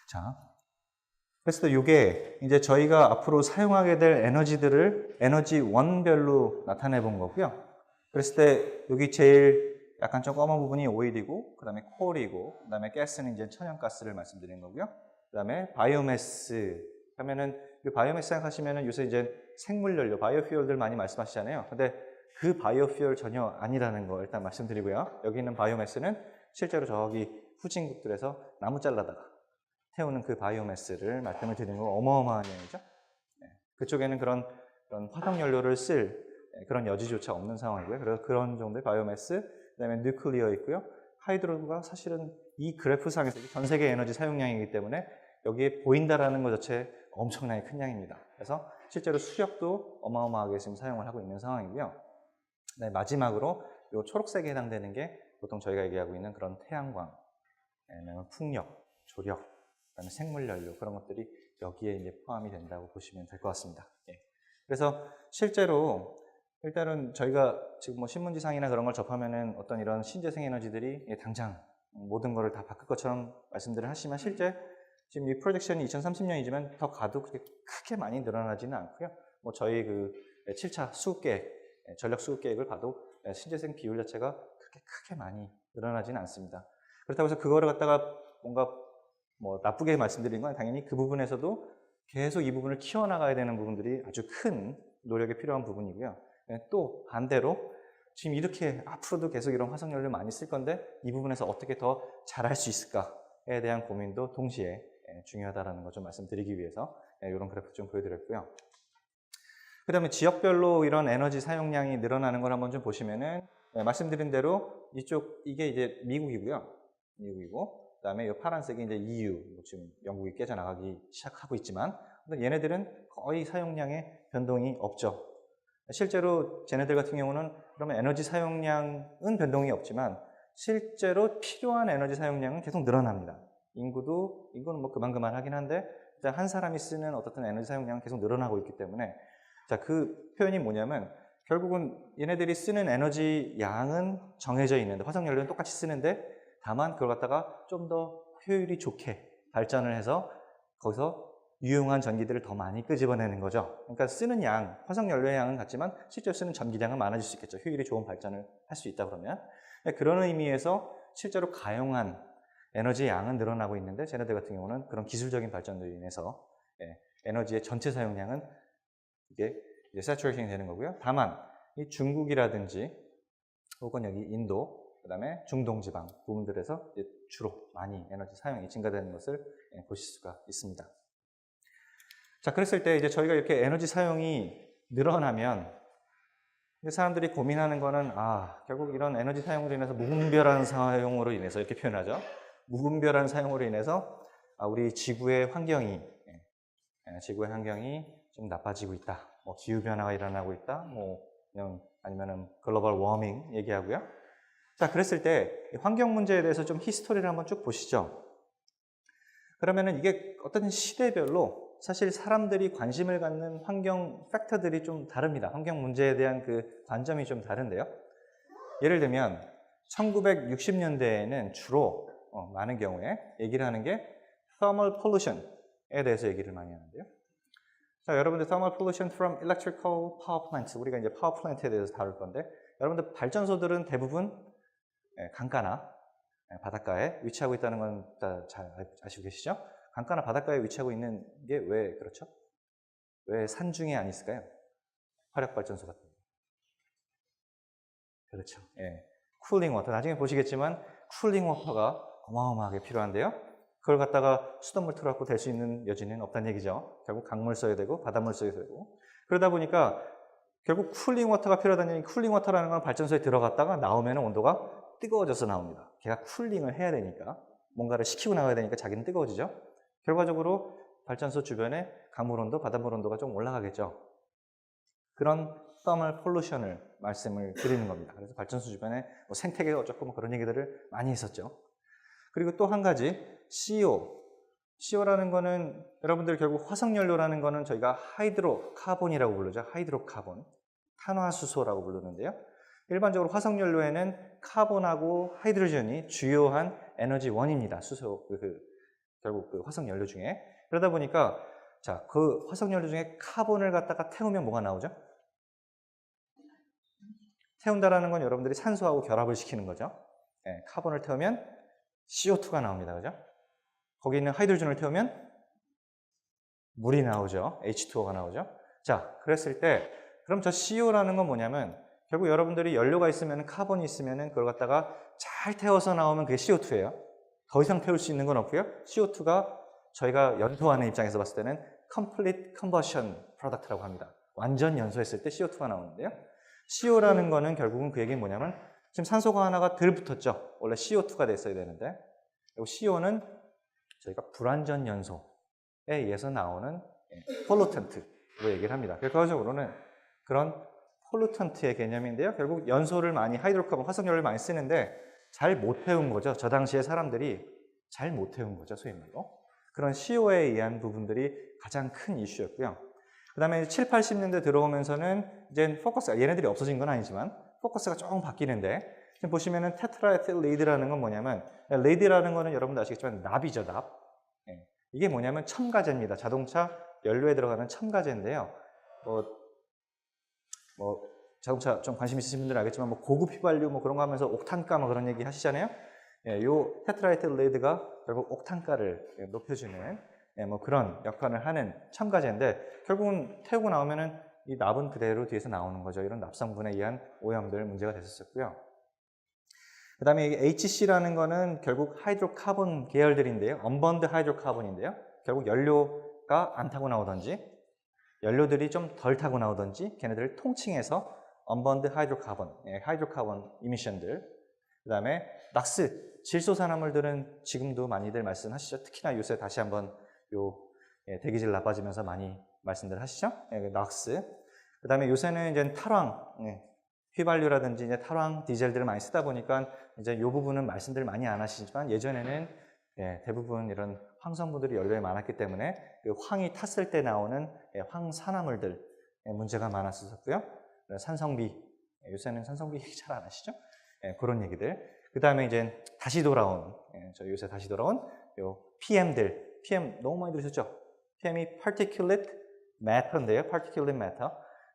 자, 그래서 이게 이제 저희가 앞으로 사용하게 될 에너지들을 에너지 원별로 나타내 본 거고요. 그랬을 때 여기 제일 약간 좀 검은 부분이 오일이고, 그 다음에 콜이고, 그 다음에 가스는 이제 천연가스를 말씀드린 거고요. 그 다음에 바이오매스 하면은 이 바이오매스 생각하시면은 요새 이제 생물연료, 바이오퓨얼들 많이 말씀하시잖아요. 근데 그 바이오퓨얼 전혀 아니라는 거 일단 말씀드리고요. 여기 있는 바이오매스는 실제로 저기 후진국들에서 나무 잘라다가 태우는 그 바이오매스를 말씀을 드리는 거 어마어마한 양이죠. 그쪽에는 그런 화석연료를 쓸 그런 여지조차 없는 상황이고요. 그래서 그런 정도의 바이오매스, 그다음에 뉴클리어 있고요. 하이드로가 사실은 이 그래프상에서 전 세계 에너지 사용량이기 때문에 여기에 보인다라는 것 자체 엄청나게 큰 양입니다. 그래서 실제로 수력도 어마어마하게 지금 사용을 하고 있는 상황이고요. 네, 마지막으로 이 초록색에 해당되는 게 보통 저희가 얘기하고 있는 그런 태양광, 풍력, 조력, 그다음에 생물연료 그런 것들이 여기에 이제 포함이 된다고 보시면 될 것 같습니다. 예. 그래서 실제로 일단은 저희가 지금 뭐 신문지상이나 그런 걸 접하면은 어떤 이런 신재생 에너지들이 당장 모든 거를 다 바꿀 것처럼 말씀들을 하시면 실제 지금 이 프로젝션이 2030년이지만 더 가도 그렇게 크게 많이 늘어나지는 않고요. 뭐 저희 그 7차 수급계획, 전력 수급계획을 봐도 신재생 비율 자체가 그렇게 크게 많이 늘어나지는 않습니다. 그렇다고 해서 그거를 갖다가 뭔가 뭐 나쁘게 말씀드린 건 당연히 그 부분에서도 계속 이 부분을 키워나가야 되는 부분들이 아주 큰 노력이 필요한 부분이고요. 또 반대로 지금 이렇게 앞으로도 계속 이런 화석연료를 많이 쓸 건데 이 부분에서 어떻게 더 잘할 수 있을까에 대한 고민도 동시에 중요하다는 거 좀 말씀드리기 위해서 이런 그래프 좀 보여드렸고요. 그 다음에 지역별로 이런 에너지 사용량이 늘어나는 걸 한번 좀 보시면은 말씀드린 대로 이게 이제 미국이고요. 미국이고 그 다음에 이 파란색이 이제 EU, 지금 영국이 깨져나가기 시작하고 있지만 얘네들은 거의 사용량에 변동이 없죠. 실제로 쟤네들 같은 경우는 그러면 에너지 사용량은 변동이 없지만 실제로 필요한 에너지 사용량은 계속 늘어납니다. 인구는 뭐 그만하긴 한데 한 사람이 쓰는 어떤 에너지 사용량은 계속 늘어나고 있기 때문에 자, 그 표현이 뭐냐면 결국은 얘네들이 쓰는 에너지 양은 정해져 있는데 화석연료는 똑같이 쓰는데 다만 그걸 갖다가 좀 더 효율이 좋게 발전을 해서 거기서 유용한 전기들을 더 많이 끄집어내는 거죠. 그러니까 쓰는 양, 화석연료의 양은 같지만 실제로 쓰는 전기량은 많아질 수 있겠죠. 효율이 좋은 발전을 할 수 있다 그러면. 그런 의미에서 실제로 가용한 에너지의 양은 늘어나고 있는데 쟤네들 같은 경우는 그런 기술적인 발전으로 인해서 에너지의 전체 사용량은 이게 이제 세츄레이션이 되는 거고요. 다만 이 중국이라든지 혹은 여기 인도, 그 다음에 중동지방 부분들에서 주로 많이 에너지 사용이 증가되는 것을 보실 수가 있습니다. 자, 그랬을 때 이제 저희가 이렇게 에너지 사용이 늘어나면 사람들이 고민하는 거는 결국 이런 에너지 사용으로 인해서 무분별한 사용으로 인해서 이렇게 표현하죠. 무분별한 사용으로 인해서 우리 지구의 환경이 좀 나빠지고 있다. 뭐 기후 변화가 일어나고 있다. 뭐 그냥 아니면은 글로벌 워밍 얘기하고요. 자, 그랬을 때 환경 문제에 대해서 좀 히스토리를 한번 쭉 보시죠. 그러면은 이게 어떤 시대별로 사실 사람들이 관심을 갖는 환경 팩터들이 좀 다릅니다. 환경 문제에 대한 그 관점이 좀 다른데요. 예를 들면 1960년대에는 주로 많은 경우에 얘기를 하는 게 thermal pollution에 대해서 얘기를 많이 하는데요. 자, 여러분들 thermal pollution from electrical power plants, 우리가 이제 파워 플랜트에 대해서 다룰 건데 여러분들 발전소들은 대부분 강가나 바닷가에 위치하고 있다는 건 잘 아시고 계시죠? 강가나 바닷가에 위치하고 있는 게 왜 그렇죠? 왜 산중에 안 있을까요? 화력발전소 같은 거. 그렇죠. 쿨링 워터. 나중에 보시겠지만 쿨링 워터가 어마어마하게 필요한데요. 그걸 갖다가 수돗물 틀어갖고 될 수 있는 여지는 없다는 얘기죠. 결국 강물 써야 되고 바닷물 써야 되고. 그러다 보니까 결국 쿨링 워터가 필요하다는 얘기, 쿨링 워터라는 건 발전소에 들어갔다가 나오면 온도가 뜨거워져서 나옵니다. 걔가 쿨링을 해야 되니까 뭔가를 식히고 나가야 되니까 자기는 뜨거워지죠. 결과적으로 발전소 주변에 강물 온도, 바닷물 온도가 좀 올라가겠죠. 그런 thermal pollution을 말씀을 드리는 겁니다. 그래서 발전소 주변에 뭐 생태계가 어쩌고 뭐 그런 얘기들을 많이 했었죠. 그리고 또 한 가지 CO. CO라는 거는 여러분들 결국 화석연료라는 거는 저희가 하이드로카본이라고 부르죠. 하이드로카본. 탄화수소라고 부르는데요. 일반적으로 화석연료에는 카본하고 하이드로전이 주요한 에너지원입니다. 수소, 결국 그 화석연료 중에. 그러다 보니까 자, 그 화석연료 중에 카본을 갖다가 태우면 뭐가 나오죠? 태운다라는 건 여러분들이 산소하고 결합을 시키는 거죠. 네, 카본을 태우면 CO2가 나옵니다. 그죠? 거기 있는 하이드로전을 태우면 물이 나오죠. H2O가 나오죠. 자, 그랬을 때 그럼 저 CO라는 건 뭐냐면 결국 여러분들이 연료가 있으면 카본이 있으면 그걸 갖다가 잘 태워서 나오면 그게 CO2예요. 더 이상 태울 수 있는 건 없고요. CO2가 저희가 연소하는 입장에서 봤을 때는 Complete Combustion Product라고 합니다. 완전 연소했을 때 CO2가 나오는데요. CO라는 거는 결국은 그 얘기는 뭐냐면 지금 산소가 하나가 덜 붙었죠. 원래 CO2가 됐어야 되는데 CO는 저희가 불완전 연소에 의해서 나오는 폴루턴트로 얘기를 합니다. 결과적으로는 그런 폴루턴트의 개념인데요. 결국 연소를 많이 하이드로카본, 화석연료를 많이 쓰는데 잘 못 태운 거죠. 저 당시에 사람들이 잘 못 태운 거죠. 소위 말로. 그런 CO에 의한 부분들이 가장 큰 이슈였고요. 그 다음에 7, 80년대 들어오면서는 이제 포커스가 얘네들이 없어진 건 아니지만 포커스가 조금 바뀌는데 지금 보시면은 테트라에틸 리드라는 건 뭐냐면 리드라는 거는 여러분도 아시겠지만 납이죠, 납. 이게 뭐냐면 첨가제입니다. 자동차 연료에 들어가는 첨가제인데요. 자동차 좀 관심 있으신 분들은 알겠지만 고급 휘발유 그런 거 하면서 옥탄가 그런 얘기 하시잖아요. 요 테트라에틸 리드가 결국 옥탄가를 높여주는 그런 역할을 하는 첨가제인데 결국은 태우고 나오면은 이 납은 그대로 뒤에서 나오는 거죠. 이런 납성분에 의한 오염들 문제가 됐었고요. 그 다음에 HC라는 거는 결국 하이드로카본 계열들인데요. 언번드 하이드로카본인데요. 결국 연료가 안 타고 나오든지 연료들이 좀 덜 타고 나오든지 걔네들을 통칭해서 언번드 하이드로카본, 하이드로카본 이미션들. 그 다음에 낙스, 질소산화물들은 지금도 많이들 말씀하시죠. 특히나 요새 다시 한번 대기질 나빠지면서 많이 말씀들 하시죠. 낙스. 그 다음에 요새는 이제 탈황, 휘발유라든지 이제 탈황 디젤들을 많이 쓰다 보니까 이제 이 부분은 말씀들 많이 안 하시지만 예전에는 대부분 이런 황성분들이 연료에 많았기 때문에 그 황이 탔을 때 나오는 황산화물들 문제가 많았었고요. 산성비, 요새는 산성비 얘기 잘 안 하시죠? 그런 얘기들. 그 다음에 이제 다시 돌아온, 저 요새 다시 돌아온 요 PM들, PM 너무 많이 들으셨죠? PM이 Particulate Matter인데요. Particulate Matter.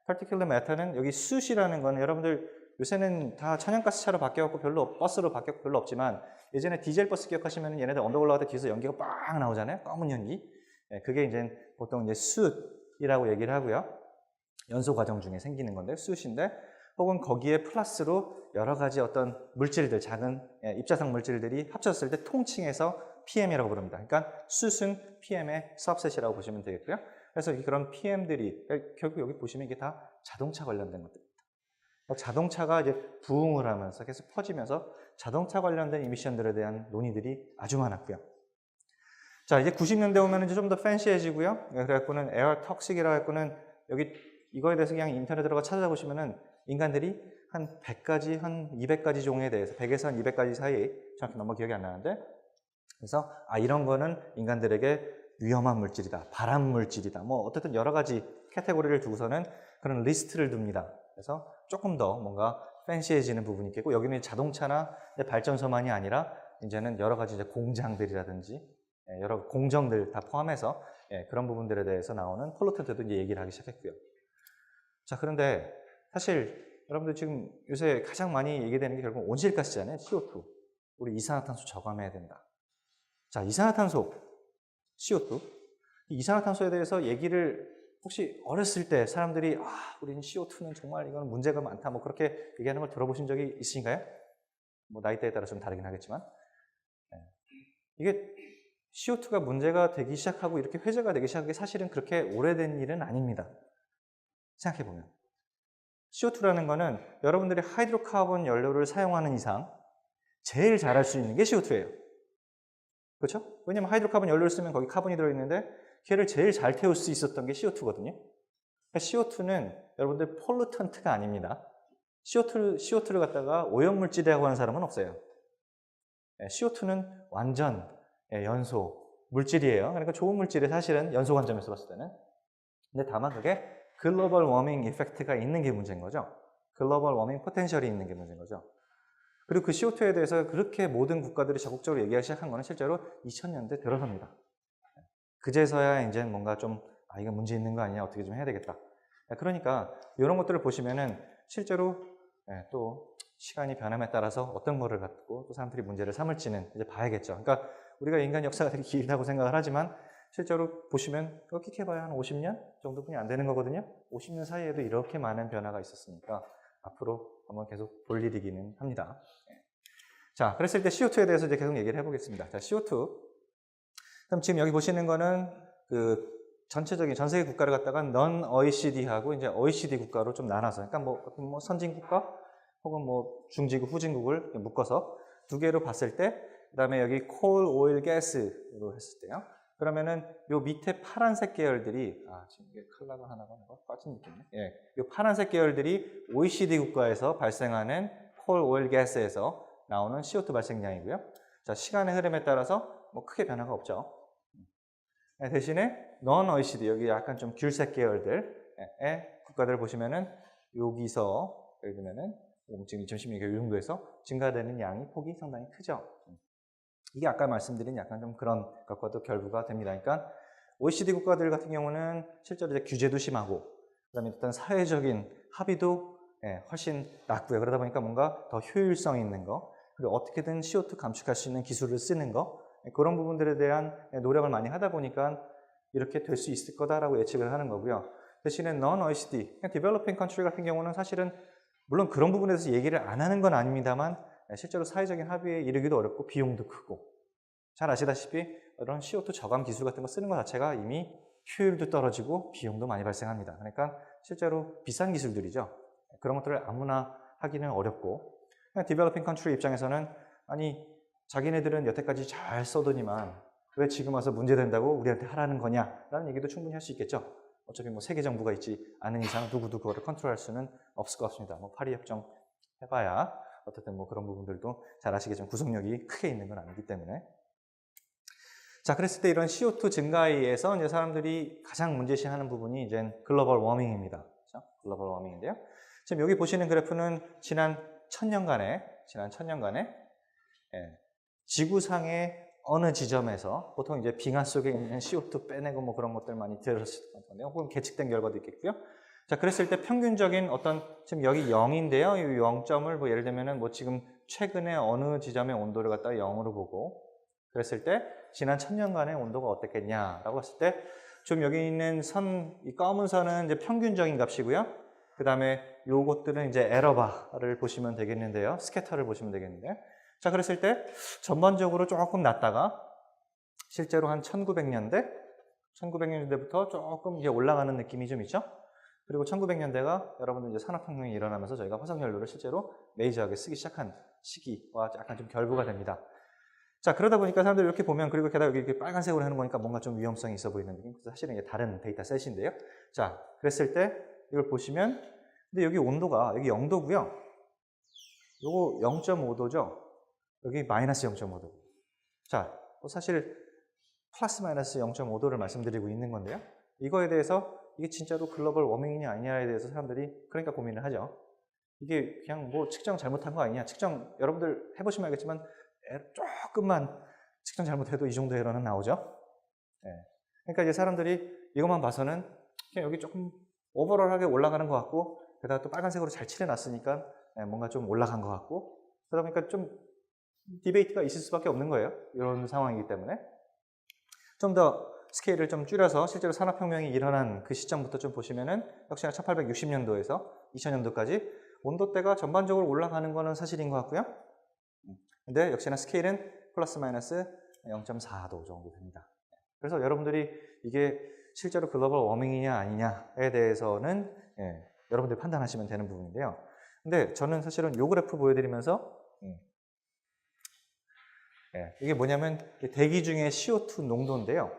Particulate Matter는 여기 숯이라는 건 여러분들 요새는 다 천연가스 차로 바뀌었고 버스로 바뀌었고 별로 없지만 예전에 디젤 버스 기억하시면 얘네들 언덕 올라갈 때 뒤에서 연기가 빡 나오잖아요. 검은 연기. 그게 이제 보통 이제 숯이라고 얘기를 하고요. 연소 과정 중에 생기는 건데 숯인데 혹은 거기에 플러스로 여러 가지 어떤 물질들, 작은 입자상 물질들이 합쳐졌을 때 통칭해서 PM이라고 부릅니다. 그러니까 숯은 PM의 subset이라고 보시면 되겠고요. 그래서 그런 PM들이 결국 여기 보시면 이게 다 자동차 관련된 것들입니다. 자동차가 이제 부흥을 하면서 계속 퍼지면서 자동차 관련된 이미션들에 대한 논의들이 아주 많았고요. 자, 이제 90년대 오면 이제 좀 더 팬시해지고요. 그래갖고는 에어 톡식이라고 해갖고는 여기 이거에 대해서 그냥 인터넷 들어가 찾아보시면은 인간들이 한 100가지, 한 200가지 종에 대해서 100에서 한 200가지 사이 정확히 너무 기억이 안 나는데 그래서 이런 거는 인간들에게 위험한 물질이다, 발암 물질이다, 어쨌든 여러 가지 카테고리를 두고서는 그런 리스트를 둡니다. 그래서 조금 더 뭔가 팬시해지는 부분이 있겠고 여기는 자동차나 발전소만이 아니라 이제는 여러 가지 이제 공장들이라든지 여러 공정들 다 포함해서 그런 부분들에 대해서 나오는 폴루턴트도 이제 얘기를 하기 시작했고요. 자, 그런데 사실 여러분들 지금 요새 가장 많이 얘기되는 게 결국 온실가스잖아요. CO2. 우리 이산화탄소 저감해야 된다. 자, 이산화탄소, CO2. 이산화탄소에 대해서 얘기를 혹시 어렸을 때 사람들이 우리는 CO2는 정말 이건 문제가 많다 그렇게 얘기하는 걸 들어보신 적이 있으신가요? 나이대에 따라 좀 다르긴 하겠지만 이게 CO2가 문제가 되기 시작하고 이렇게 회자가 되기 시작한 게 사실은 그렇게 오래된 일은 아닙니다. 생각해보면 CO2라는 거는 여러분들이 하이드로카본 연료를 사용하는 이상 제일 잘할 수 있는 게 CO2예요. 그렇죠? 왜냐면 하이드로카본 연료를 쓰면 거기 카본이 들어있는데 걔를 제일 잘 태울 수 있었던 게 CO2거든요. CO2는 여러분들 폴루턴트가 아닙니다. CO2를 갖다가 오염물질이라고 하는 사람은 없어요. CO2는 완전 연소 물질이에요. 그러니까 좋은 물질이 사실은 연소 관점에서 봤을 때는. 근데 다만 그게 글로벌 워밍 이펙트가 있는 게 문제인 거죠. 글로벌 워밍 포텐셜이 있는 게 문제인 거죠. 그리고 그 CO2에 대해서 그렇게 모든 국가들이 적극적으로 얘기하기 시작한 거는 실제로 2000년대 들어서입니다. 그제서야 이제 뭔가 좀, 이거 문제 있는 거 아니냐, 어떻게 좀 해야 되겠다. 그러니까 이런 것들을 보시면은 실제로 또 시간이 변함에 따라서 어떤 거를 갖고 또 사람들이 문제를 삼을지는 이제 봐야겠죠. 그러니까 우리가 인간 역사가 되게 길다고 생각을 하지만 실제로 보시면 끽해봐야 한 50년 정도뿐이 안 되는 거거든요. 50년 사이에도 이렇게 많은 변화가 있었으니까 앞으로 한번 계속 볼 일이기는 합니다. 자, 그랬을 때 CO2에 대해서 이제 계속 얘기를 해보겠습니다. 자, CO2. 그럼 지금 여기 보시는 거는 그 전체적인 전 세계 국가를 갖다가 non OECD하고 이제 OECD 국가로 좀 나눠서, 그러니까 뭐 선진 국가 혹은 뭐 중지국, 후진국을 묶어서 두 개로 봤을 때, 그다음에 여기 coal, oil, gas로 했을 때요. 그러면은 요 밑에 파란색 계열들이 지금 이게 컬러가 하나가 빠진 느낌이네. 예, 요 파란색 계열들이 OECD 국가에서 발생하는 coal, oil, gas에서 나오는 CO2 발생량이고요. 자, 시간의 흐름에 따라서 뭐 크게 변화가 없죠. 대신에 non-OECD, 여기 약간 좀 귤색 계열들의 국가들을 보시면은 여기서 예를 들면은 지금 2016년 이 정도에서 증가되는 양이 폭이 상당히 크죠. 이게 아까 말씀드린 약간 좀 그런 것과도 결부가 됩니다. 그러니까 OECD 국가들 같은 경우는 실제로 이제 규제도 심하고, 그다음에 일단 사회적인 합의도 훨씬 낮고요. 그러다 보니까 뭔가 더 효율성 있는 거, 그리고 어떻게든 CO2 감축할 수 있는 기술을 쓰는 거, 그런 부분들에 대한 노력을 많이 하다 보니까 이렇게 될 수 있을 거다라고 예측을 하는 거고요. 대신에 non-OECD, developing country 같은 경우는 사실은 물론 그런 부분에 대해서 얘기를 안 하는 건 아닙니다만 실제로 사회적인 합의에 이르기도 어렵고 비용도 크고, 잘 아시다시피 이런 CO2 저감 기술 같은 거 쓰는 것 자체가 이미 효율도 떨어지고 비용도 많이 발생합니다. 그러니까 실제로 비싼 기술들이죠. 그런 것들을 아무나 하기는 어렵고, 디벨로핑 컨트리 입장에서는 아니 자기네들은 여태까지 잘 써더니만 왜 지금 와서 문제된다고 우리한테 하라는 거냐라는 얘기도 충분히 할 수 있겠죠. 어차피 뭐 세계 정부가 있지 않은 이상 누구도 그거를 컨트롤할 수는 없을 것 같습니다. 뭐 파리 협정 해봐야 어쨌든 뭐 그런 부분들도 잘 아시겠지만 구속력이 크게 있는 건 아니기 때문에. 자, 그랬을 때 이런 CO2 증가에 의해서 이제 사람들이 가장 문제시하는 부분이 이제 글로벌 워밍입니다. 그렇죠? 글로벌 워밍인데요. 지금 여기 보시는 그래프는 지난 1000년간의 지구상의 어느 지점에서 보통 이제 빙하 속에 있는 CO2 빼내고 뭐 그런 것들 많이 들으셨을 건데요. 혹은 계측된 결과도 있겠고요. 자, 그랬을 때 평균적인 어떤, 지금 여기 0인데요. 이 0점을 뭐 예를 들면은 뭐 지금 최근에 어느 지점의 온도를 갖다가 0으로 보고, 그랬을 때 지난 1000년간의 온도가 어땠겠냐라고 했을 때, 좀 여기 있는 선, 이 검은 선은 이제 평균적인 값이고요. 그 다음에 요것들은 이제 에러바를 보시면 되겠는데요. 스캐터를 보시면 되겠는데요. 자, 그랬을 때 전반적으로 조금 낮다가 실제로 한 1900년대부터 조금 이제 올라가는 느낌이 좀 있죠. 그리고 1900년대가 여러분들 이제 산업혁명이 일어나면서 저희가 화석연료를 실제로 메이저하게 쓰기 시작한 시기와 약간 좀 결부가 됩니다. 자, 그러다 보니까 사람들이 이렇게 보면, 그리고 게다가 여기 이렇게 빨간색으로 하는 거니까 뭔가 좀 위험성이 있어 보이는 느낌. 사실은 이게 다른 데이터 셋인데요. 자, 그랬을 때 이걸 보시면, 근데 여기 온도가 여기 0도고요. 요거 0.5도죠. 여기 마이너스 0.5도. 자, 사실 플러스 마이너스 0.5도를 말씀드리고 있는 건데요. 이거에 대해서 이게 진짜로 글로벌 워밍이냐 아니냐에 대해서 사람들이 그러니까 고민을 하죠. 이게 그냥 뭐 측정 잘못한 거 아니냐. 측정 여러분들 해보시면 알겠지만 조금만 측정 잘못해도 이 정도 에러는 나오죠. 네. 그러니까 이제 사람들이 이것만 봐서는 그냥 여기 조금 오버롤하게 올라가는 것 같고, 게다가 또 빨간색으로 잘 칠해놨으니까 뭔가 좀 올라간 것 같고, 그러다 보니까 좀 디베이트가 있을 수밖에 없는 거예요. 이런 상황이기 때문에. 좀 더 스케일을 좀 줄여서 실제로 산업혁명이 일어난 그 시점부터 좀 보시면은 역시나 1860년도에서 2000년도까지 온도대가 전반적으로 올라가는 거는 사실인 것 같고요. 근데 역시나 스케일은 플러스 마이너스 0.4도 정도 됩니다. 그래서 여러분들이 이게 실제로 글로벌 워밍이냐 아니냐에 대해서는 여러분들이 판단하시면 되는 부분인데요. 근데 저는 사실은 이 그래프 보여드리면서 이게 뭐냐면 대기 중에 CO2 농도인데요.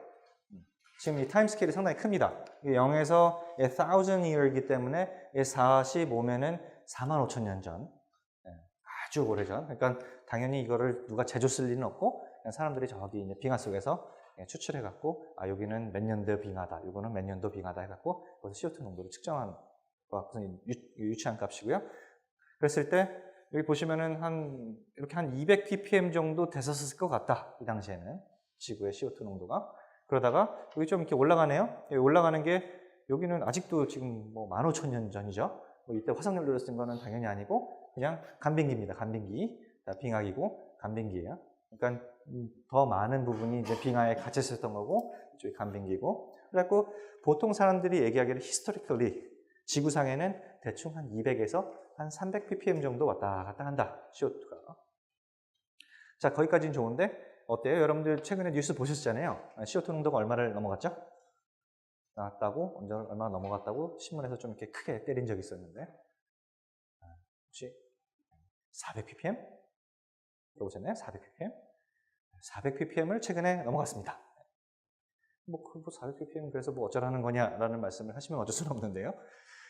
지금 이 타임 스케일이 상당히 큽니다. 0에서 1000 year이기 때문에 45면은 45,000년 전. 아주 오래전. 그러니까 당연히 이거를 누가 재줬을 리는 없고, 그냥 사람들이 저기 이제 빙하 속에서 추출해갖고, 여기는 몇 년도 빙하다, 이거는 몇 년도 빙하다 해갖고, 거기서 CO2 농도를 측정한 무슨 유치한 값이고요. 그랬을 때, 여기 보시면은 이렇게 한 200 ppm 정도 됐었을 것 같다. 이 당시에는 지구의 CO2 농도가. 그러다가 여기 좀 이렇게 올라가네요. 여기 올라가는 게 여기는 아직도 지금 뭐 15,000년 전이죠. 뭐 이때 화석연료를 쓴 거는 당연히 아니고 그냥 간빙기입니다. 간빙기. 빙하기고 간빙기예요. 그러니까 더 많은 부분이 이제 빙하에 갇혀 있었던 거고 이쪽이 간빙기고. 그래갖고 보통 사람들이 얘기하기를 historically 지구상에는 대충 한 200에서 한 300 ppm 정도 왔다 갔다 한다. CO2가. 자, 거기까지는 좋은데 어때요? 여러분들 최근에 뉴스 보셨잖아요. CO2 농도가 얼마를 넘어갔죠? 나왔다고, 얼마나 넘어갔다고 신문에서 좀 이렇게 크게 때린 적이 있었는데 혹시 400 ppm? 들어보셨나요? 400 ppm? 400 ppm을 최근에 넘어갔습니다. 뭐 400 ppm 그래서 뭐 어쩌라는 거냐라는 말씀을 하시면 어쩔 수는 없는데요.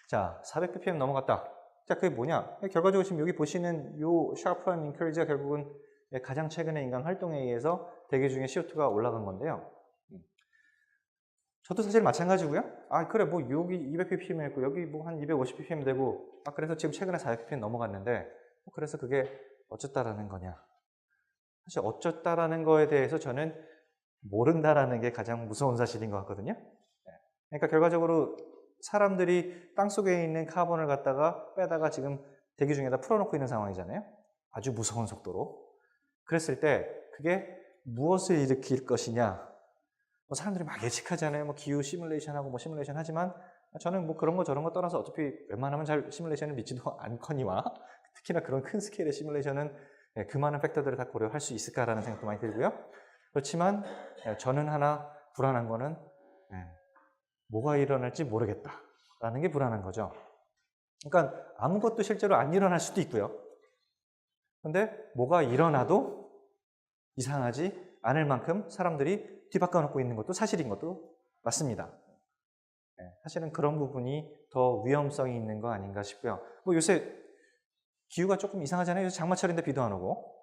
자, 400 ppm 넘어갔다. 자, 그게 뭐냐? 결과적으로 지금 여기 보시는 요 샤프한 인크리즈가 결국은 가장 최근에 인간 활동에 의해서 대기 중에 CO2가 올라간 건데요. 저도 사실 마찬가지고요. 아, 그래, 뭐 여기 200 ppm 했고 여기 뭐 한 250 ppm 되고 그래서 지금 최근에 400 ppm 넘어갔는데 그래서 그게 어쩌다라는 거냐. 사실 어쩌다라는 거에 대해서 저는 모른다라는 게 가장 무서운 사실인 것 같거든요. 그러니까 결과적으로 사람들이 땅속에 있는 카본을 갖다가 빼다가 지금 대기 중에다 풀어놓고 있는 상황이잖아요. 아주 무서운 속도로. 그랬을 때 그게 무엇을 일으킬 것이냐. 뭐 사람들이 막 예측하잖아요. 뭐 기후 시뮬레이션하고 뭐 시뮬레이션 하지만 저는 뭐 그런 거 저런 거 떠나서 어차피 웬만하면 잘 시뮬레이션을 믿지도 않거니와 특히나 그런 큰 스케일의 시뮬레이션은 그 많은 팩터들을 다 고려할 수 있을까라는 생각도 많이 들고요. 그렇지만 저는 하나 불안한 거는 뭐가 일어날지 모르겠다라는 게 불안한 거죠. 그러니까 아무것도 실제로 안 일어날 수도 있고요. 근데 뭐가 일어나도 이상하지 않을 만큼 사람들이 뒤바꿔 놓고 있는 것도 사실인 것도 맞습니다. 사실은 그런 부분이 더 위험성이 있는 거 아닌가 싶고요. 뭐 요새 기후가 조금 이상하잖아요. 요새 장마철인데 비도 안 오고.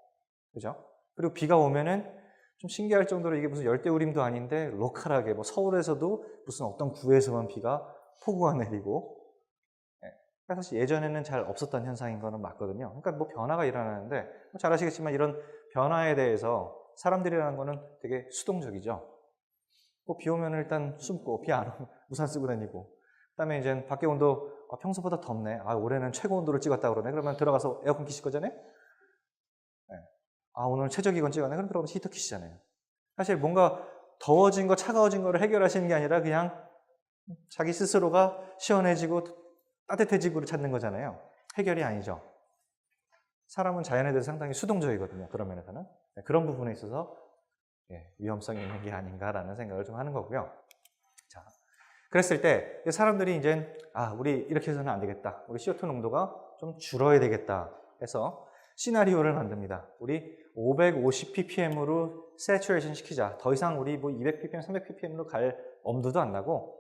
그죠? 그리고 비가 오면은 좀 신기할 정도로 이게 무슨 열대우림도 아닌데 로컬하게 뭐 서울에서도 무슨 어떤 구에서만 비가 폭우가 내리고 사실 예전에는 잘 없었던 현상인 거는 맞거든요. 그러니까 뭐 변화가 일어나는데 잘 아시겠지만 이런 변화에 대해서 사람들이라는 거는 되게 수동적이죠. 뭐 비 오면 일단 숨고 비 안 오면 우산 쓰고 다니고 그다음에 이제 밖에 온도 평소보다 덥네. 올해는 최고 온도를 찍었다 그러네. 그러면 들어가서 에어컨 키실 거잖아요. 오늘 최저기건 찍었네. 그럼 들어가서 히터 키시잖아요. 사실 뭔가 더워진 거, 차가워진 거를 해결하시는 게 아니라 그냥 자기 스스로가 시원해지고 따뜻해지고를 찾는 거잖아요. 해결이 아니죠. 사람은 자연에 대해서 상당히 수동적이거든요. 그런 면에서는. 그런 부분에 있어서 위험성이 있는 게 아닌가라는 생각을 좀 하는 거고요. 자, 그랬을 때 사람들이 이제 우리 이렇게 해서는 안 되겠다. 우리 CO2 농도가 좀 줄어야 되겠다 해서 시나리오를 만듭니다. 우리 550 ppm으로 세츄레이션 시키자. 더 이상 우리 뭐 200 ppm, 300 ppm으로 갈 엄두도 안 나고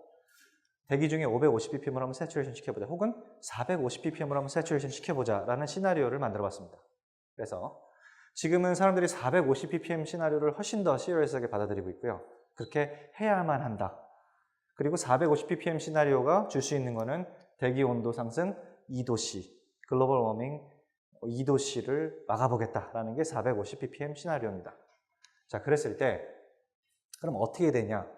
대기 중에 550 ppm으로 한번 세츄레이션 시켜보자. 혹은 450 ppm으로 한번 세츄레이션 시켜보자 라는 시나리오를 만들어 봤습니다. 그래서 지금은 사람들이 450 ppm 시나리오를 훨씬 더 시리어스하게 받아들이고 있고요. 그렇게 해야만 한다. 그리고 450 ppm 시나리오가 줄 수 있는 거는 대기 온도 상승 2도씨, 글로벌 워밍 2도씨를 막아보겠다라는 게 450 ppm 시나리오입니다. 자, 그랬을 때 그럼 어떻게 되냐?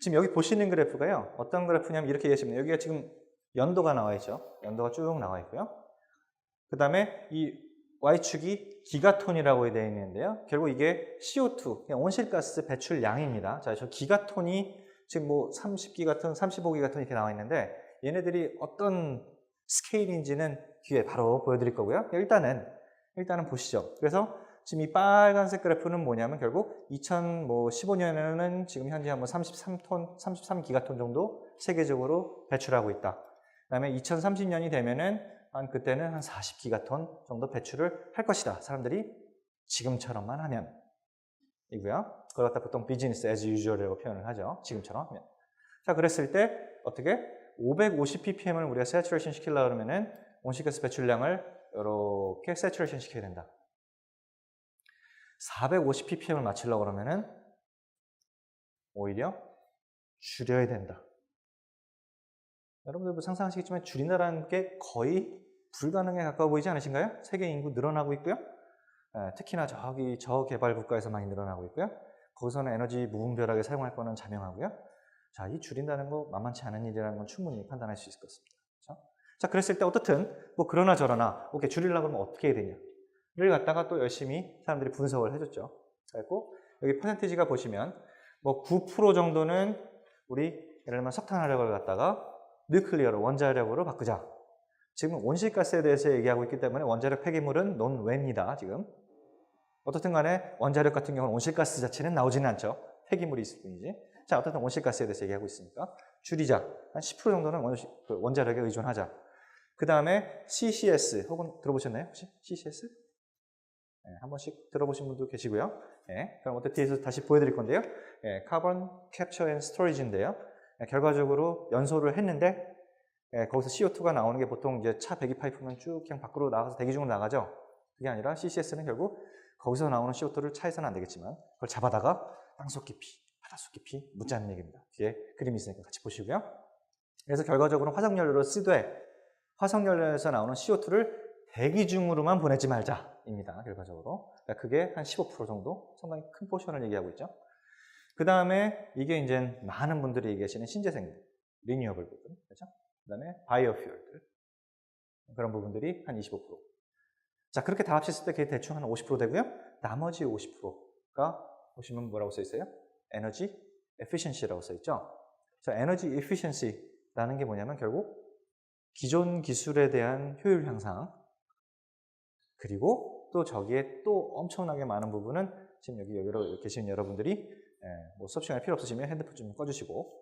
지금 여기 보시는 그래프가요. 어떤 그래프냐면 이렇게 얘기하시면 여기가 지금 연도가 나와 있죠. 연도가 쭉 나와 있고요. 그 다음에 이 Y축이 기가톤이라고 되어 있는데요. 결국 이게 CO2, 그냥 온실가스 배출량입니다. 자, 저 기가톤이 지금 뭐 30기가톤, 35기가톤 이렇게 나와 있는데 얘네들이 어떤 스케일인지는 뒤에 바로 보여드릴 거고요. 일단은 보시죠. 그래서 지금 이 빨간색 그래프는 뭐냐면 결국 2015년에는 지금 현재 한 33기가톤 정도 세계적으로 배출하고 있다. 그 다음에 2030년이 되면은 그때는 한 40기가톤 정도 배출을 할 것이다. 사람들이 지금처럼만 하면. 이고요. 그걸 갖다 보통 비즈니스 as usual이라고 표현을 하죠. 지금처럼 하면. 자, 그랬을 때 어떻게 550 ppm을 우리가 세츄레이션 시키려고 그러면은 온실가스 배출량을 이렇게 세츄레이션 시켜야 된다. 450 ppm을 맞추려고 그러면은 오히려 줄여야 된다. 여러분들도 상상하시겠지만 줄인다는 게 거의 불가능에 가까워 보이지 않으신가요? 세계 인구 늘어나고 있고요. 특히나 저 개발 국가에서 많이 늘어나고 있고요. 거기서는 에너지 무분별하게 사용할 거는 자명하고요. 자, 이 줄인다는 거 만만치 않은 일이라는 건 충분히 판단할 수 있을 것 같습니다. 그렇죠? 자, 그랬을 때 어떻든 뭐 그러나 저러나 오케이 줄이려고 하면 어떻게 해야 되냐를 갖다가 또 열심히 사람들이 분석을 해줬죠. 그리고 여기 퍼센티지가 보시면 뭐 9% 정도는 우리 예를 들면 석탄화력을 갖다가 뉴클리어로 원자력으로 바꾸자. 지금 온실가스에 대해서 얘기하고 있기 때문에 원자력 폐기물은 논외입니다. 지금 어떻든 간에 원자력 같은 경우는 온실가스 자체는 나오지는 않죠. 폐기물이 있을 뿐이지. 자, 어쨌든 온실가스에 대해서 얘기하고 있으니까 줄이자. 한 10% 정도는 원자력에 의존하자. 그 다음에 CCS 혹은 들어보셨나요? 혹시 CCS? 네, 한 번씩 들어보신 분도 계시고요. 네, 그럼 어떻게 뒤에서 다시 보여드릴 건데요. 네, 카본 캡처 앤 스토리지인데요. 네, 결과적으로 연소를 했는데 거기서 CO2가 나오는 게 보통 이제 차 배기 파이프면 쭉 그냥 밖으로 나가서 대기 중으로 나가죠. 그게 아니라 CCS는 결국 거기서 나오는 CO2를 차에서는 안 되겠지만 그걸 잡아다가 땅속 깊이, 바닷속 깊이 묻자는 얘기입니다. 뒤에 그림이 있으니까 같이 보시고요. 그래서 결과적으로 화석연료를 쓰되 화석연료에서 나오는 CO2를 대기 중으로만 보내지 말자입니다. 결과적으로. 그러니까 그게 한 15% 정도 상당히 큰 포션을 얘기하고 있죠. 그 다음에 이게 이제 많은 분들이 얘기하시는 신재생물, 리뉴어블 부분, 그렇죠? 그 다음에 바이오퓨얼들 그런 부분들이 한 25%. 자, 그렇게 다 합쳤을 때 그게 대충 한 50% 되고요. 나머지 50%가 보시면 뭐라고 써 있어요? 에너지 에피션시라고 써 있죠. 자, 에너지 에피션시라는 게 뭐냐면 결국 기존 기술에 대한 효율 향상 그리고 또 저기에 또 엄청나게 많은 부분은 지금 여기로 계신 여러분들이 뭐 수업 시간에 필요 없으시면 핸드폰 좀 꺼주시고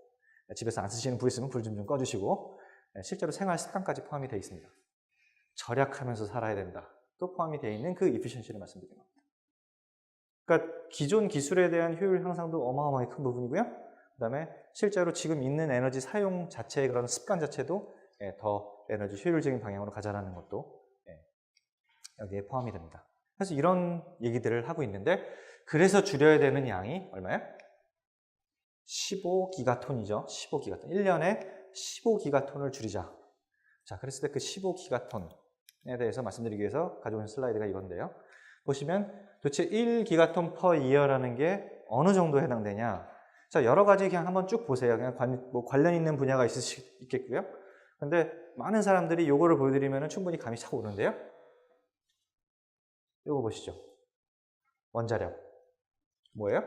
집에서 안 쓰시는 불 있으면 불 좀 꺼주시고 실제로 생활 습관까지 포함이 되어 있습니다. 절약하면서 살아야 된다. 또 포함이 되어 있는 그 이피션시를 말씀드린 겁니다. 그러니까 기존 기술에 대한 효율 향상도 어마어마하게 큰 부분이고요. 그 다음에 실제로 지금 있는 에너지 사용 자체의 그런 습관 자체도 더 에너지 효율적인 방향으로 가자라는 것도 여기에 포함이 됩니다. 그래서 이런 얘기들을 하고 있는데 그래서 줄여야 되는 양이 얼마예요? 15기가톤이죠. 15기가톤. 1년에 15기가톤을 줄이자. 자, 그랬을 때 그 15기가톤에 대해서 말씀드리기 위해서 가져온 슬라이드가 이건데요. 보시면 도대체 1기가톤 per year라는 게 어느 정도에 해당되냐. 자, 여러 가지 그냥 한번 쭉 보세요. 그냥 관련 있는 분야가 있을 수 있겠고요. 근데 많은 사람들이 요거를 보여드리면 충분히 감이 차고 오는데요. 요거 보시죠. 원자력. 뭐예요?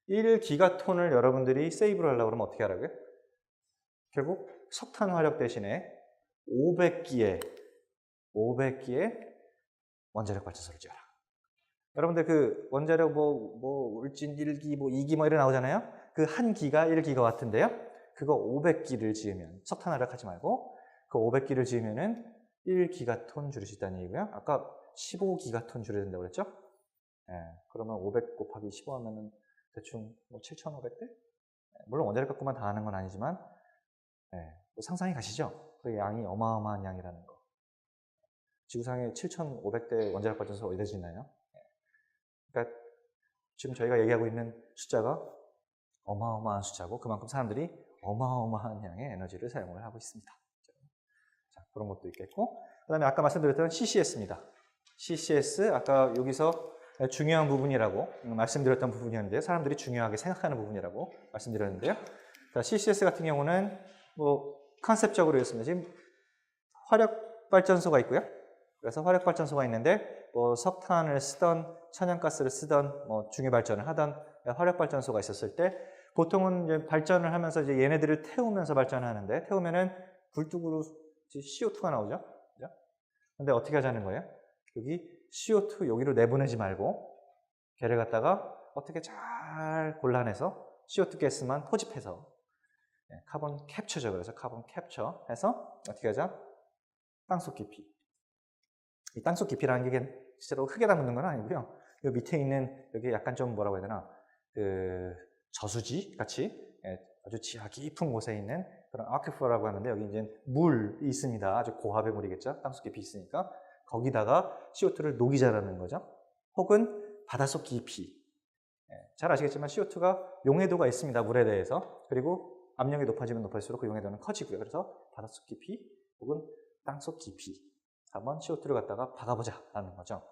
1기가톤을 여러분들이 세이브를 하려고 그러면 어떻게 하라고요? 결국 석탄 화력 대신에 500기의 원자력 발전소를 지어라. 여러분들 그 원자력 울진 1기, 2기 이런 나오잖아요? 그 한 기가 1기가 같은데요? 그거 500기를 지으면, 석탄 화력 하지 말고, 그 500기를 지으면은 1기가톤 줄일 수 있다는 얘기고요. 아까 15기가톤 줄여야 된다고 그랬죠? 그러면 500 곱하기 15 하면은 대충 7,500대? 물론 원자력 갖고만 다 하는 건 아니지만, 뭐 상상이 가시죠? 그 양이 어마어마한 양이라는 거. 지구상에 7,500대 원자력 발전소가 어디다 짓나요? 그러니까 지금 저희가 얘기하고 있는 숫자가 어마어마한 숫자고 그만큼 사람들이 어마어마한 양의 에너지를 사용을 하고 있습니다. 자, 그런 것도 있겠고 그 다음에 아까 말씀드렸던 CCS입니다. CCS 아까 여기서 중요한 부분이라고 말씀드렸던 부분이었는데요. 사람들이 중요하게 생각하는 부분이라고 말씀드렸는데요. 자, CCS 같은 경우는 뭐 컨셉적으로 이렇습니다. 지금 화력발전소가 있고요. 그래서 화력발전소가 있는데 뭐 석탄을 쓰던 천연가스를 쓰던 뭐 중유발전을 하던 화력발전소가 있었을 때 보통은 이제 발전을 하면서 이제 얘네들을 태우면서 발전하는데 태우면은 굴뚝으로 CO2가 나오죠. 그죠? 근데 어떻게 하자는 거예요? 여기 CO2 여기로 내보내지 말고 걔를 갖다가 어떻게 잘 골라내서 CO2 가스만 포집해서 카본 캡처죠. 그래서 카본 캡처 해서 어떻게 하자? 땅속 깊이. 이 땅속 깊이라는 게 실제로 크게 담는 건 아니고요. 이 밑에 있는 여기 약간 좀 뭐라고 해야 되나 그 저수지 같이 아주 지하 깊은 곳에 있는 그런 아퀴퍼라고 하는데 여기 이제 물이 있습니다. 아주 고압의 물이겠죠. 땅속 깊이 있으니까 거기다가 CO2를 녹이자라는 거죠. 혹은 바닷속 깊이. 잘 아시겠지만 CO2가 용해도가 있습니다. 물에 대해서. 그리고 압력이 높아지면 높아질수록 그 용해도는 커지고요. 그래서 바닷속 깊이 혹은 땅속 깊이 한번 CO2를 갖다가 박아보자 라는 거죠.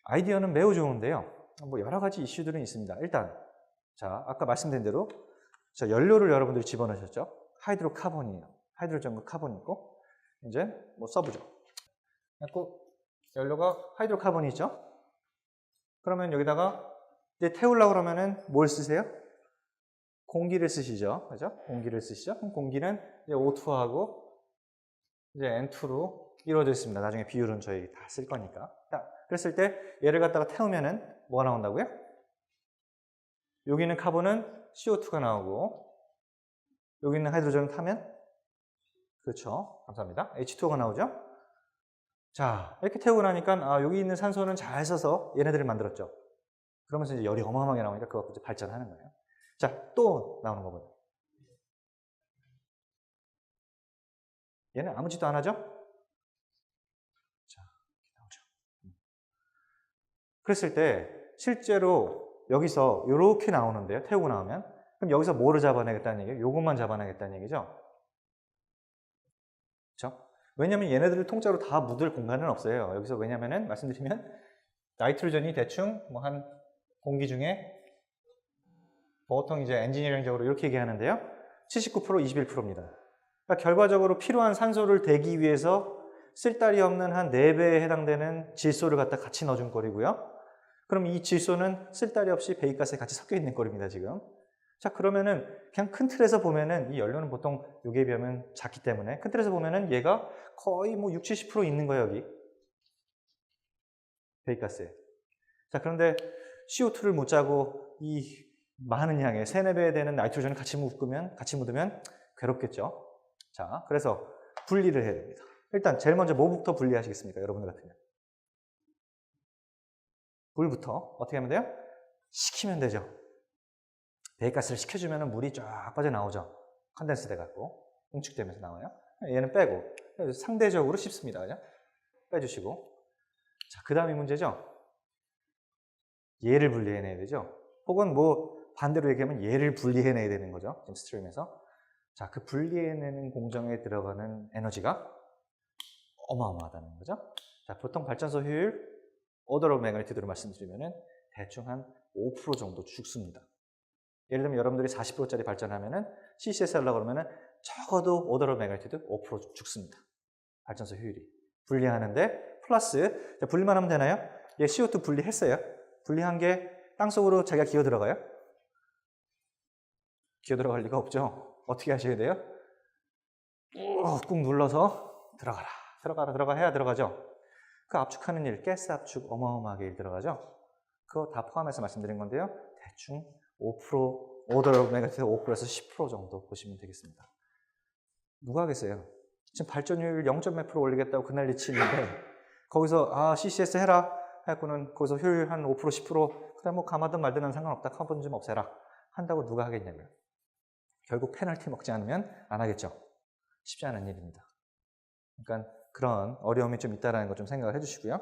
아이디어는 매우 좋은데요. 뭐 여러 가지 이슈들은 있습니다. 일단 자, 아까 말씀드린 대로 자, 연료를 여러분들이 집어넣으셨죠? 하이드로카본이에요. 하이드로전과 카본이고 이제 뭐 써보죠. 그래서 연료가 하이드로카본이 있죠? 그러면 여기다가 이제 태우려고 그러면은 뭘 쓰세요? 공기를 쓰시죠. 그죠? 공기를 쓰시죠? 그럼 공기는 이제 O2하고 이제 N2로 이루어져 있습니다. 나중에 비율은 저희 다 쓸 거니까. 자, 그랬을 때 얘를 갖다가 태우면은 뭐가 나온다고요? 여기 있는 카본은 CO2가 나오고 여기 있는 하이드로전을 타면 그렇죠. 감사합니다. H2O가 나오죠. 자, 이렇게 태우고 나니까 아, 여기 있는 산소는 잘 써서 얘네들을 만들었죠. 그러면서 이제 열이 어마어마하게 나오니까 그거 이제 발전하는 거예요. 자, 또 나오는 거거든요. 얘는 아무 짓도 안 하죠? 자, 이렇게 나오죠. 그랬을 때 실제로 여기서 이렇게 나오는데요. 태우고 나오면 그럼 여기서 뭐를 잡아내겠다는 얘기예요? 요것만 잡아내겠다는 얘기죠. 그렇죠? 왜냐면 얘네들을 통째로 다 묻을 공간은 없어요. 여기서 왜냐면은 말씀드리면 나이트로전이 대충 뭐 한 공기 중에 보통 이제 엔지니어링적으로 이렇게 얘기하는데요. 79%, 21%입니다. 그러니까 결과적으로 필요한 산소를 대기 위해서 쓸데리 없는 한 4배에 해당되는 질소를 갖다 같이 넣어준 꼴이고요. 그럼 이 질소는 쓸데리 없이 배기가스에 같이 섞여 있는 꼴입니다, 지금. 자, 그러면은 그냥 큰 틀에서 보면은 이 연료는 보통 요기에 비하면 작기 때문에 큰 틀에서 보면은 얘가 거의 뭐 60, 70% 있는 거예요, 여기. 배기가스에. 자, 그런데 CO2를 못 짜고 이 많은 양의 3, 4배 되는 나이트로전을 같이 묻으면 괴롭겠죠. 자, 그래서 분리를 해야 됩니다. 일단 제일 먼저 뭐부터 분리하시겠습니까? 여러분들 같으면. 물부터 어떻게 하면 돼요? 식히면 되죠. 배기가스를 식혀주면 물이 쫙 빠져나오죠. 컨덴스 돼갖고 응축되면서 나와요. 얘는 빼고 상대적으로 쉽습니다. 그죠? 빼주시고 자, 그 다음이 문제죠. 얘를 분리해내야 되죠. 혹은 뭐 반대로 얘기하면 얘를 분리해내야 되는 거죠. 지금 스트림에서. 자, 그 분리해내는 공정에 들어가는 에너지가 어마어마하다는 거죠. 자, 보통 발전소 효율 오더 오브 매그니튜드로 말씀드리면은 대충 한 5% 정도 죽습니다. 예를 들면 여러분들이 40%짜리 발전하면은 CCS 하려고 그러면은 적어도 오더 오브 매그니튜드 5% 죽습니다. 발전소 효율이. 분리하는데 플러스 자, 분리만 하면 되나요? 얘 CO2 분리했어요. 분리한 게 땅속으로 자기가 기어 들어가요? 기어 들어갈 리가 없죠. 어떻게 하셔야 돼요? 꾹 눌러서 들어가라. 들어가 해야 들어가죠. 그 압축하는 일, 가스 압축 어마어마하게 일 들어가죠. 그거 다 포함해서 말씀드린 건데요. 대충 5%, 오더 오브 매그니튜드 5%에서 10% 정도 보시면 되겠습니다. 누가 하겠어요? 지금 발전율 0.몇 프로 올리겠다고 그난리 치는데 거기서 CCS 해라 해갖고는 거기서 효율 한 5%, 10% 그다음 뭐 감하든 말든 상관없다. 카본 좀 없애라 한다고 누가 하겠냐고요. 결국 페널티 먹지 않으면 안 하겠죠. 쉽지 않은 일입니다. 그러니까 그런 어려움이 좀 있다는 거 좀 생각을 해주시고요.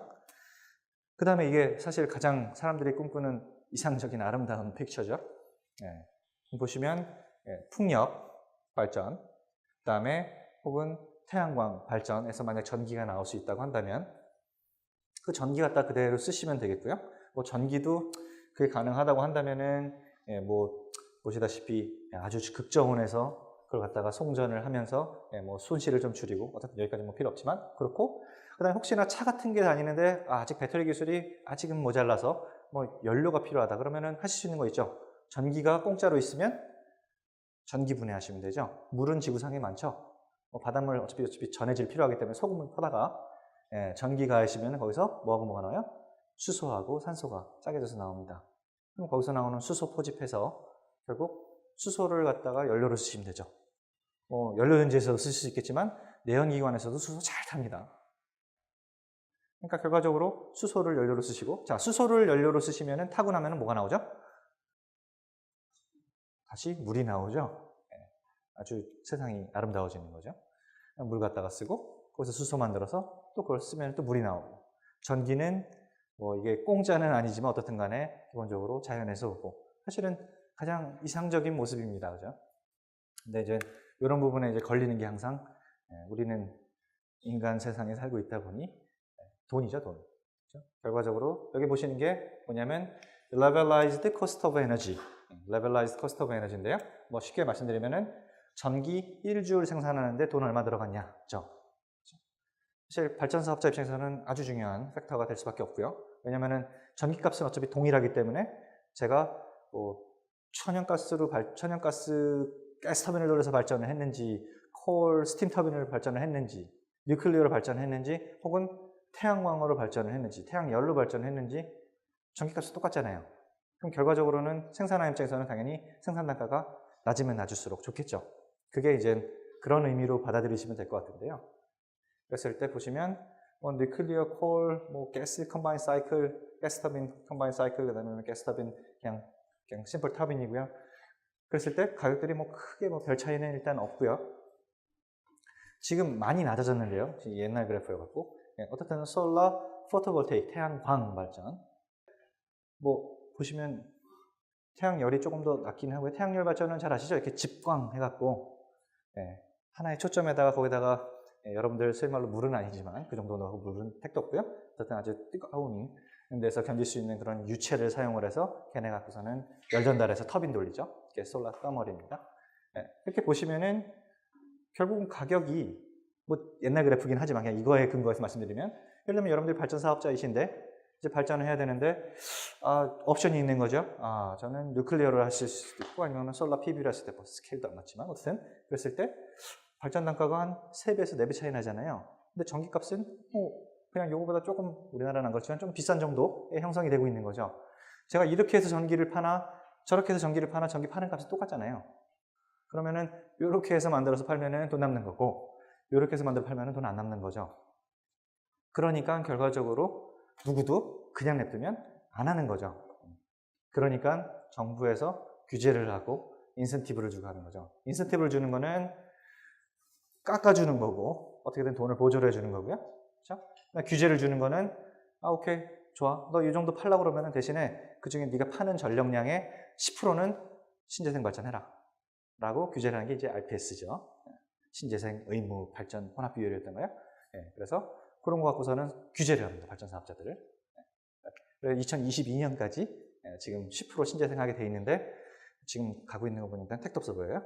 그 다음에 이게 사실 가장 사람들이 꿈꾸는 이상적인 아름다운 픽처죠. 보시면 풍력 발전, 그 다음에 혹은 태양광 발전에서 만약 전기가 나올 수 있다고 한다면 그 전기 갖다 그대로 쓰시면 되겠고요. 뭐 전기도 그게 가능하다고 한다면은 뭐 보시다시피 아주 극저온에서 그걸 갖다가 송전을 하면서 뭐 손실을 좀 줄이고 어차피 여기까지 뭐 필요 없지만 그렇고 그다음에 혹시나 차 같은 게 다니는데 아직 배터리 기술이 아직은 모자라서 뭐 연료가 필요하다 그러면은 하실 수 있는 거 있죠. 전기가 공짜로 있으면 전기 분해하시면 되죠. 물은 지구상에 많죠. 뭐 바닷물 어차피 전해질 필요하기 때문에 소금을 퍼다가 전기 가하시면 거기서 뭐가 나와요? 수소하고 산소가 짜게져서 나옵니다. 그럼 거기서 나오는 수소 포집해서 결국 수소를 갖다가 연료로 쓰시면 되죠. 연료전지에서도 쓰실 수 있겠지만 내연기관에서도 수소 잘 탑니다. 그러니까 결과적으로 수소를 연료로 쓰시고 자, 수소를 연료로 쓰시면 타고 나면 뭐가 나오죠? 다시 물이 나오죠. 아주 세상이 아름다워지는 거죠. 물 갖다가 쓰고 거기서 수소 만들어서 또 그걸 쓰면 또 물이 나오고 전기는 뭐 이게 공짜는 아니지만 어떻든 간에 기본적으로 자연에서 오고 사실은 가장 이상적인 모습입니다. 그죠? 근데 이제 이런 부분에 이제 걸리는 게 항상 우리는 인간 세상에 살고 있다 보니 돈이죠, 돈. 그렇죠? 결과적으로 여기 보시는 게 뭐냐면 levelized cost of energy, levelized cost of energy인데요. 뭐 쉽게 말씀드리면은 전기 1줄 생산하는데 돈 얼마 들어갔냐, 그렇죠? 사실 발전소 사업자 입장에서는 아주 중요한 팩터가 될 수밖에 없고요. 왜냐면은 전기값은 어차피 동일하기 때문에 제가 뭐 천연가스 가스터빈을 돌려서 발전을 했는지, 콜 스팀 터빈을 발전을 했는지, 뉴클리어로 발전했는지, 혹은 태양광으로 발전을 했는지, 태양열로 발전을 했는지 전기값이 똑같잖아요. 그럼 결과적으로는 생산하는 입장에서는 당연히 생산 단가가 낮으면 낮을수록 좋겠죠. 그게 이제 그런 의미로 받아들이시면 될 것 같은데요. 그랬을 때 보시면 뭐 뉴클리어, 콜, 뭐 가스 컴바인 사이클, 가스 터빈 컴바인 사이클, 그다음에 가스 터빈 그냥 심플 터빈이고요. 그랬을 때 가격들이 뭐 크게 뭐 별 차이는 일단 없고요. 지금 많이 낮아졌는데요. 옛날 그래프여갖고 어떻든 솔라, 포토볼테이크, 태양광 발전. 뭐 보시면 태양열이 조금 더 낮긴 하고요. 태양열 발전은 잘 아시죠? 이렇게 집광 해갖고 하나의 초점에다가 거기다가 여러분들 쓸 말로 물은 아니지만 그 정도 넣고 물은 택도 없고요. 어쨌든 아주 뜨거운 데서 견딜 수 있는 그런 유체를 사용을 해서 걔네 갖고서는 열 전달해서 터빈 돌리죠. 이게 솔라 서머리입니다. 이렇게 보시면은 결국은 가격이 뭐 옛날 그래프긴 하지만 그냥 이거에 근거해서 말씀드리면 예를 들면 여러분들이 발전 사업자이신데 이제 발전을 해야 되는데 옵션이 있는 거죠. 저는 뉴클리어를 하실 수도 있고 아니면 솔라 PV를 했을 때 뭐 스케일도 안 맞지만 어쨌든 그랬을 때 발전 단가가 한 3배에서 4배 차이 나잖아요. 근데 전기값은 그냥 요거보다 조금 우리나라는 안 그렇지만 좀 비싼 정도의 형성이 되고 있는 거죠. 제가 이렇게 해서 전기를 파나 저렇게 해서 전기를 파나 전기 파는 값이 똑같잖아요. 그러면은 요렇게 해서 만들어서 팔면은 돈 남는 거고 요렇게 해서 만들어 팔면은 돈 안 남는 거죠. 그러니까 결과적으로 누구도 그냥 냅두면 안 하는 거죠. 그러니까 정부에서 규제를 하고 인센티브를 주고 하는 거죠. 인센티브를 주는 거는 깎아주는 거고 어떻게든 돈을 보조를 해주는 거고요. 그렇죠? 규제를 주는 거는 오케이 좋아 너 이 정도 팔라고 그러면 대신에 그중에 네가 파는 전력량의 10%는 신재생 발전해라 라고 규제를 하는 게 이제 RPS죠. 신재생 의무 발전 혼합 비율이었던 거예요. 그래서 그런 거 갖고서는 규제를 합니다. 발전 사업자들을. 2022년까지 지금 10% 신재생하게 돼 있는데 지금 가고 있는 거 보니까 택도 없어 보여요.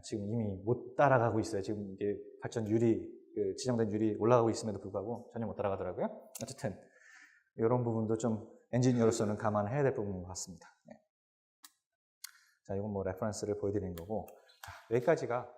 지금 이미 못 따라가고 있어요. 지금 이게 발전율이 지정된 율이 올라가고 있음에도 불구하고 전혀 못 따라가더라고요. 어쨌든 이런 부분도 좀 엔지니어로서는 감안해야 될 부분인 것 같습니다. 자, 이건 뭐 레퍼런스를 보여드리는 거고 여기까지가